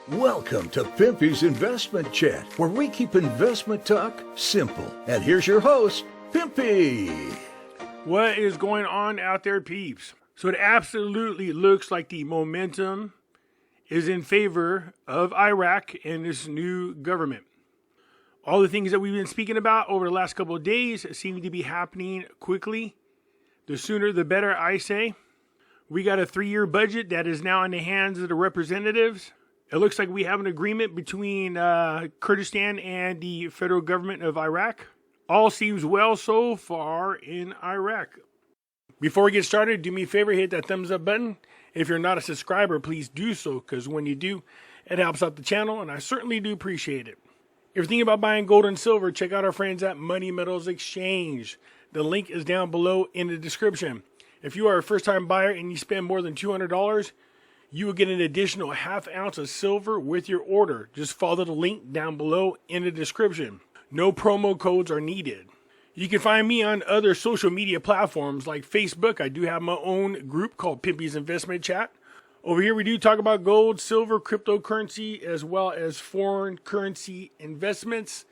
Welcome to Pimpy's Investment Chat, where we keep investment talk simple. And here's your host, Pimpy. What is going on out there, peeps? So it absolutely looks like the momentum is in favor of Iraq and this new government. All the things that we've been speaking about over the last couple of days seem to be happening quickly. The sooner the better, I say. We got a 3-year budget that is now in the hands of the representatives. It looks like we have an agreement between Kurdistan and the federal government of Iraq. All seems well so far in Iraq. Before we get started, do me a favor, hit that thumbs up button. If you're not a subscriber, please do so, because when you do, it helps out the channel, and I certainly do appreciate it. If you're thinking about buying gold and silver, check out our friends at Money Metals Exchange. The link is down below in the description. If you are a first-time buyer and you spend more than $200, you will get an additional ½ ounce of silver with your order. Just follow the link down below in the description. No promo codes are needed. You can find me on other social media platforms like Facebook. I do have my own group called Pimpy's Investment Chat. Over here we do talk about gold, silver, cryptocurrency, as well as foreign currency investments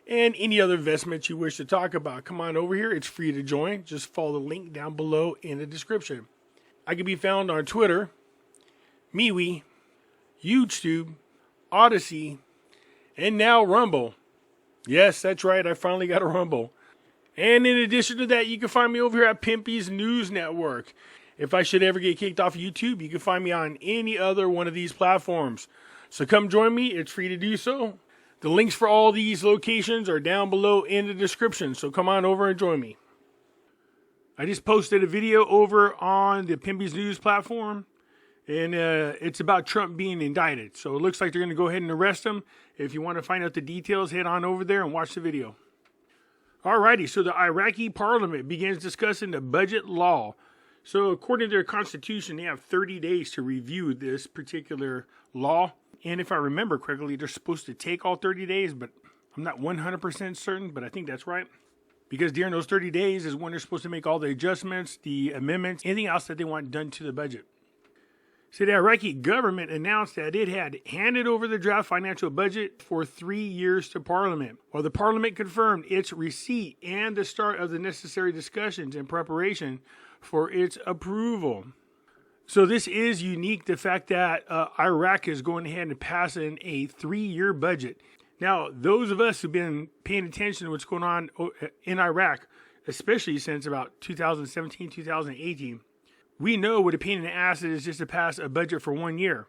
and any other investments you wish to talk about. Come on over here. It's free to join. Just follow the link down below in the description. I can be found on Twitter, MeWe, YouTube, Odyssey, and now Rumble. Yes, that's right. I finally got a Rumble. And in addition to that, you can find me over here at Pimpy's News Network. If I should ever get kicked off of YouTube, you can find me on any other one of these platforms. So come join me. It's free to do so. The links for all these locations are down below in the description. So come on over and join me. I just posted a video over on the Pimpy's News platform. And it's about Trump being indicted. So it looks like they're going to go ahead and arrest him. If you want to find out the details, head on over there and watch the video. Alrighty, so the Iraqi parliament begins discussing the budget law. So according to their constitution, they have 30 days to review this particular law. And if I remember correctly, they're supposed to take all 30 days, but I'm not 100% certain, but I think that's right. Because during those 30 days is when they're supposed to make all the adjustments, the amendments, anything else that they want done to the budget. So the Iraqi government announced that it had handed over the draft financial budget for 3 years to Parliament, while the Parliament confirmed its receipt and the start of the necessary discussions in preparation for its approval. So this is unique, the fact that Iraq is going ahead and passing a 3-year budget. Now, those of us who've been paying attention to what's going on in Iraq, especially since about 2017, 2018, we know what a pain in the ass it is just to pass a budget for 1 year.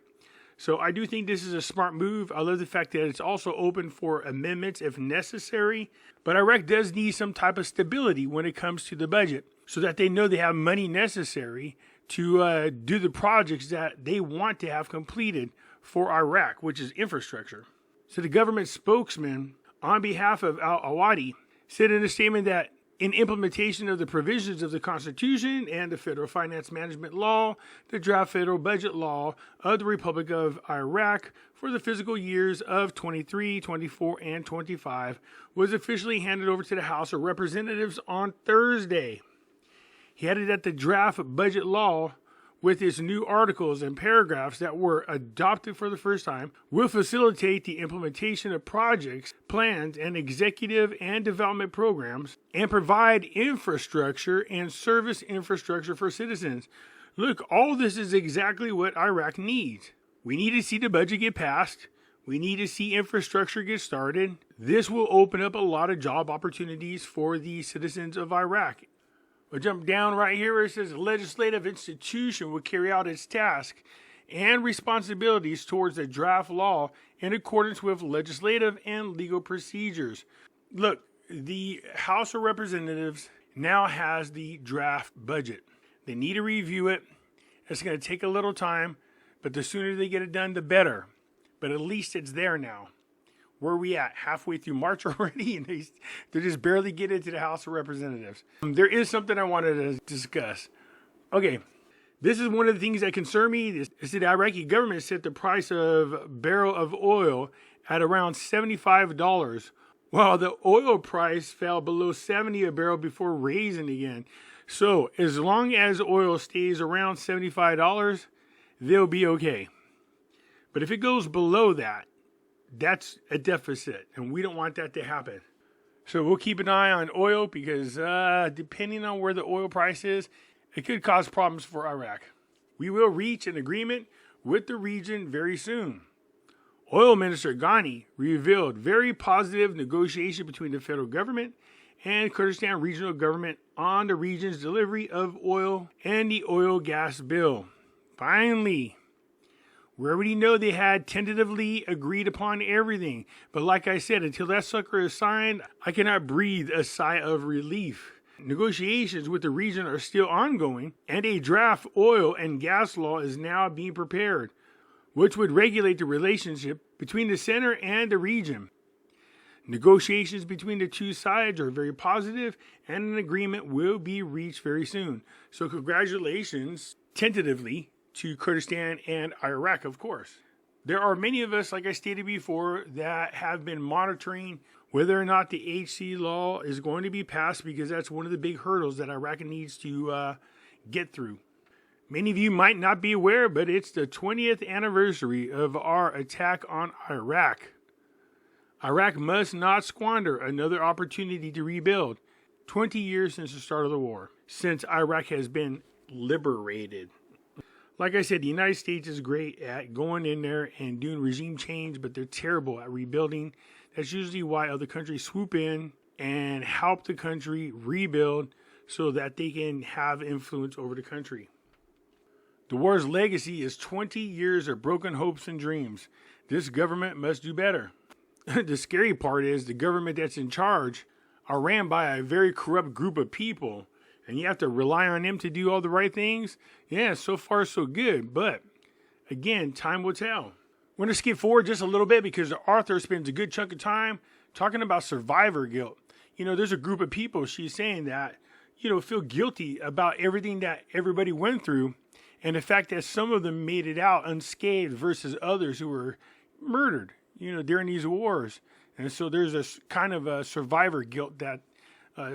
So I do think this is a smart move. I love the fact that it's also open for amendments if necessary. But Iraq does need some type of stability when it comes to the budget so that they know they have money necessary to do the projects that they want to have completed for Iraq, which is infrastructure. So the government spokesman on behalf of Al-Awadi said in a statement that in implementation of the provisions of the Constitution and the Federal Finance Management Law, the draft federal budget law of the Republic of Iraq for the fiscal years of 23, 24, and 25 was officially handed over to the House of Representatives on Thursday. He added that the draft budget law, with its new articles and paragraphs that were adopted for the first time, will facilitate the implementation of projects, plans, and executive and development programs, and provide infrastructure and service infrastructure for citizens. Look, all this is exactly what Iraq needs. We need to see the budget get passed. We need to see infrastructure get started. This will open up a lot of job opportunities for the citizens of Iraq. We'll jump down right here where it says the legislative institution will carry out its task and responsibilities towards the draft law in accordance with legislative and legal procedures. Look, the House of Representatives now has the draft budget. They need to review it. It's going to take a little time, but the sooner they get it done, the better. But at least it's there now. Where are we at? Halfway through March already? And they're just barely getting into the House of Representatives. There is something I wanted to discuss. Okay, this is one of the things that concern me. Is that the Iraqi government set the price of a barrel of oil at around $75, while the oil price fell below $70 a barrel before raising again. So as long as oil stays around $75, they'll be okay. But if it goes below that, that's a deficit, and we don't want that to happen. So we'll keep an eye on oil because depending on where the oil price is, it could cause problems for Iraq. We will reach an agreement with the region very soon. Oil Minister Ghani revealed very positive negotiation between the federal government and Kurdistan regional government on the region's delivery of oil and the oil gas bill. Finally, we already know they had tentatively agreed upon everything, but like I said, until that sucker is signed, I cannot breathe a sigh of relief. Negotiations with the region are still ongoing, and a draft oil and gas law is now being prepared, which would regulate the relationship between the center and the region. Negotiations between the two sides are very positive, and an agreement will be reached very soon. So congratulations, tentatively, to Kurdistan and Iraq, of course. There are many of us, like I stated before, that have been monitoring whether or not the HC law is going to be passed, because that's one of the big hurdles that Iraq needs to get through. Many of you might not be aware, but it's the 20th anniversary of our attack on Iraq. Iraq must not squander another opportunity to rebuild. 20 years since the start of the war, since Iraq has been liberated. Like I said, the United States is great at going in there and doing regime change, but they're terrible at rebuilding. That's usually why other countries swoop in and help the country rebuild so that they can have influence over the country. The war's legacy is 20 years of broken hopes and dreams. This government must do better. The scary part is the government that's in charge are ran by a very corrupt group of people, and you have to rely on them to do all the right things. Yeah, so far so good, but again, time will tell. I'm going to skip forward just a little bit because the author spends a good chunk of time talking about survivor guilt. You know, there's a group of people, she's saying that, feel guilty about everything that everybody went through, and the fact that some of them made it out unscathed versus others who were murdered, during these wars. And so there's this kind of a survivor guilt that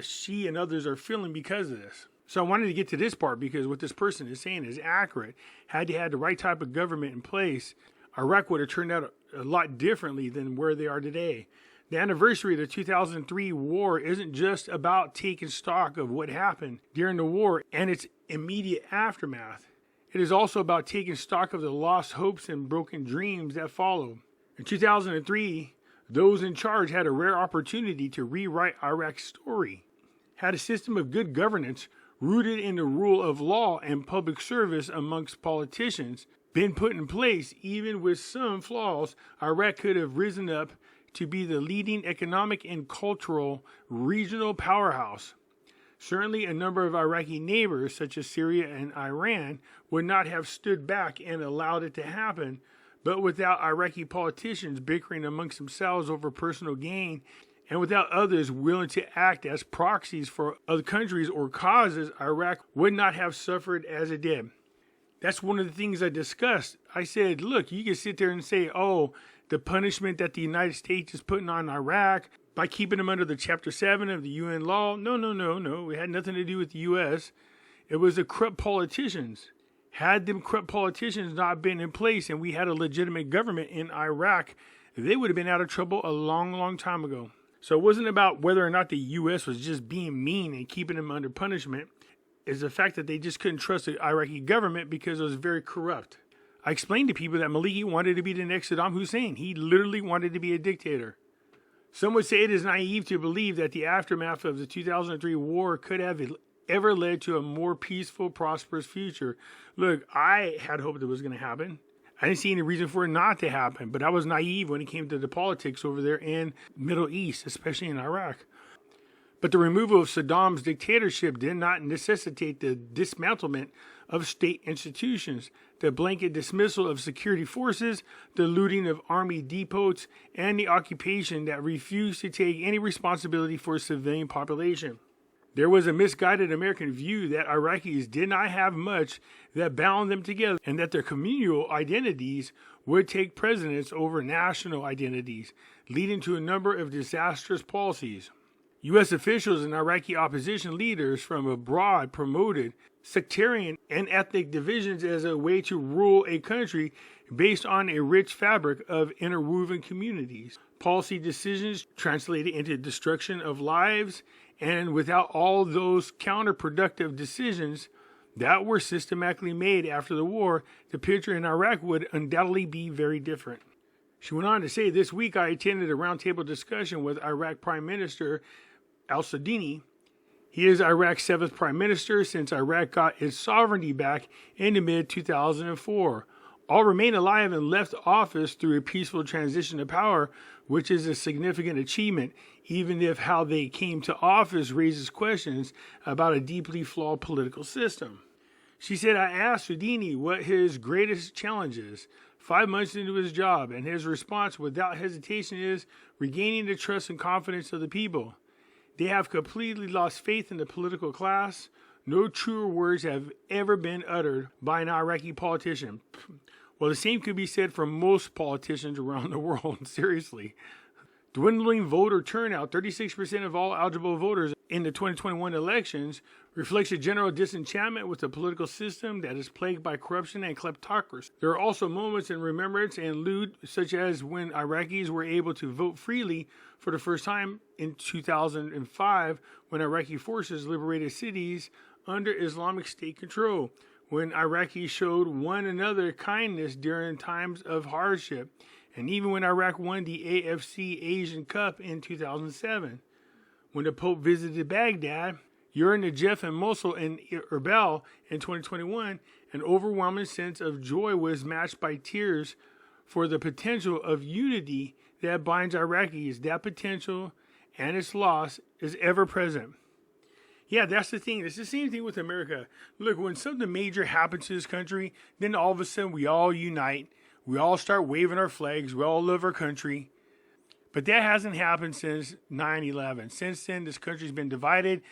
she and others are feeling because of this. So I wanted to get to this part because what this person is saying is accurate. Had they had the right type of government in place, Iraq would have turned out a lot differently than where they are today. The anniversary of the 2003 war isn't just about taking stock of what happened during the war and its immediate aftermath. It is also about taking stock of the lost hopes and broken dreams that followed. In 2003, those in charge had a rare opportunity to rewrite Iraq's story. Had a system of good governance rooted in the rule of law and public service amongst politicians been put in place, even with some flaws, Iraq could have risen up to be the leading economic and cultural regional powerhouse. Certainly a number of Iraqi neighbors, such as Syria and Iran, would not have stood back and allowed it to happen, but without Iraqi politicians bickering amongst themselves over personal gain, and without others willing to act as proxies for other countries or causes, Iraq would not have suffered as it did. That's one of the things I discussed. I said, look, you can sit there and say, oh, the punishment that the United States is putting on Iraq by keeping them under the Chapter 7 of the UN law. No. It had nothing to do with the U.S. It was the corrupt politicians. Had them corrupt politicians not been in place and we had a legitimate government in Iraq, they would have been out of trouble a long, long time ago. So it wasn't about whether or not the U.S. was just being mean and keeping them under punishment. It's the fact that they just couldn't trust the Iraqi government because it was very corrupt. I explained to people that Maliki wanted to be the next Saddam Hussein. He literally wanted to be a dictator. Some would say it is naive to believe that the aftermath of the 2003 war could have ever led to a more peaceful, prosperous future. Look, I had hoped it was going to happen. I didn't see any reason for it not to happen, but I was naive when it came to the politics over there in Middle East, especially in Iraq. But the removal of Saddam's dictatorship did not necessitate the dismantlement of state institutions, the blanket dismissal of security forces, the looting of army depots, and the occupation that refused to take any responsibility for a civilian population. There was a misguided American view that Iraqis did not have much that bound them together and that their communal identities would take precedence over national identities, leading to a number of disastrous policies. U.S. officials and Iraqi opposition leaders from abroad promoted sectarian and ethnic divisions as a way to rule a country based on a rich fabric of interwoven communities. Policy decisions translated into destruction of lives, and without all those counterproductive decisions that were systematically made after the war, the picture in Iraq would undoubtedly be very different. She went on to say, this week I attended a roundtable discussion with Iraq Prime Minister al-Sudani. He is Iraq's 7th Prime Minister since Iraq got its sovereignty back in the mid-2004. All remain alive and left office through a peaceful transition of power, which is a significant achievement, even if how they came to office raises questions about a deeply flawed political system. She said, I asked Sudani what his greatest challenge is 5 months into his job, and his response without hesitation is regaining the trust and confidence of the people. They have completely lost faith in the political class. No truer words have ever been uttered by an Iraqi politician. Well, the same could be said for most politicians around the world, seriously. Dwindling voter turnout, 36% of all eligible voters in the 2021 elections, reflects a general disenchantment with the political system that is plagued by corruption and kleptocracy. There are also moments in remembrance and loot, such as when Iraqis were able to vote freely for the first time in 2005, when Iraqi forces liberated cities under Islamic State control, when Iraqis showed one another kindness during times of hardship, and even when Iraq won the AFC Asian Cup in 2007. When the Pope visited Baghdad, Ur Najaf and Mosul and Erbil in 2021, an overwhelming sense of joy was matched by tears for the potential of unity that binds Iraqis. That potential and its loss is ever present. Yeah, that's the thing. It's the same thing with America. Look, when something major happens to this country, then all of a sudden we all unite. We all start waving our flags. We all love our country. But that hasn't happened since 9/11. Since then, this country's been divided.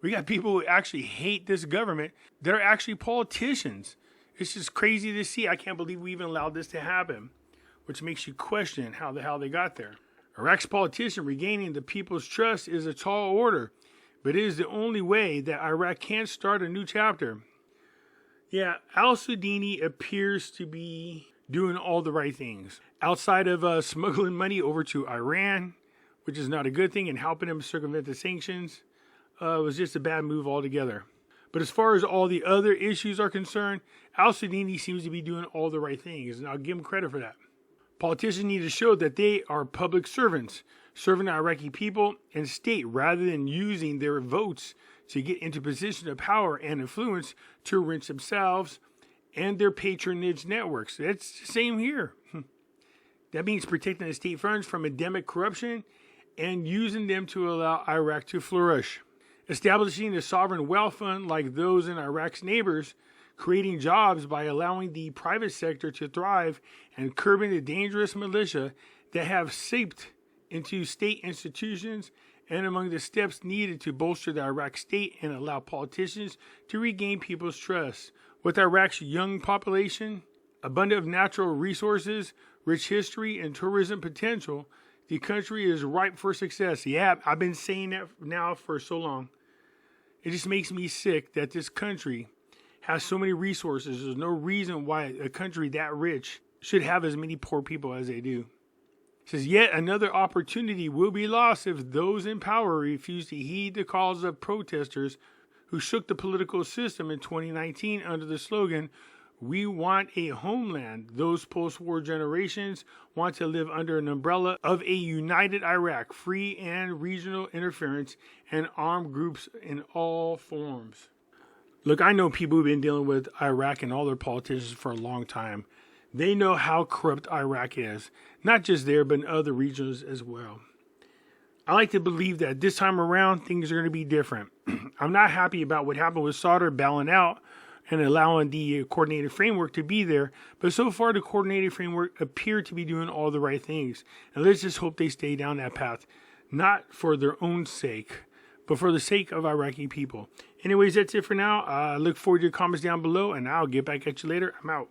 We got people who actually hate this government. They're actually politicians. It's just crazy to see. I can't believe we even allowed this to happen, which makes you question how the hell they got there. Iraq's politician regaining the people's trust is a tall order, but it is the only way that Iraq can start a new chapter. Yeah, al-Sudani appears to be doing all the right things. Outside of smuggling money over to Iran, which is not a good thing, and helping them circumvent the sanctions, was just a bad move altogether. But as far as all the other issues are concerned, al-Sudani seems to be doing all the right things, and I'll give him credit for that. Politicians need to show that they are public servants, serving the Iraqi people and state rather than using their votes to get into positions of power and influence to enrich themselves and their patronage networks. That's the same here. That means protecting the state funds from endemic corruption and using them to allow Iraq to flourish. Establishing a sovereign wealth fund like those in Iraq's neighbors, creating jobs by allowing the private sector to thrive, and curbing the dangerous militia that have seeped into state institutions, and among the steps needed to bolster the Iraq state and allow politicians to regain people's trust. With Iraq's young population, abundant of natural resources, rich history, and tourism potential, the country is ripe for success. Yeah, I've been saying that now for so long. It just makes me sick that this country has so many resources. There's no reason why a country that rich should have as many poor people as they do. It says, yet another opportunity will be lost if those in power refuse to heed the calls of protesters who shook the political system in 2019 under the slogan, "We want a homeland." Those post-war generations want to live under an umbrella of a united Iraq, free and regional interference and armed groups in all forms. Look, I know people who've been dealing with Iraq and all their politicians for a long time. They know how corrupt Iraq is, not just there, but in other regions as well. I like to believe that this time around, things are going to be different. I'm not happy about what happened with Sauder bailing out and allowing the coordinated framework to be there. But so far, the coordinated framework appeared to be doing all the right things. And let's just hope they stay down that path, not for their own sake, but for the sake of Iraqi people. Anyways, that's it for now. I look forward to your comments down below, and I'll get back at you later. I'm out.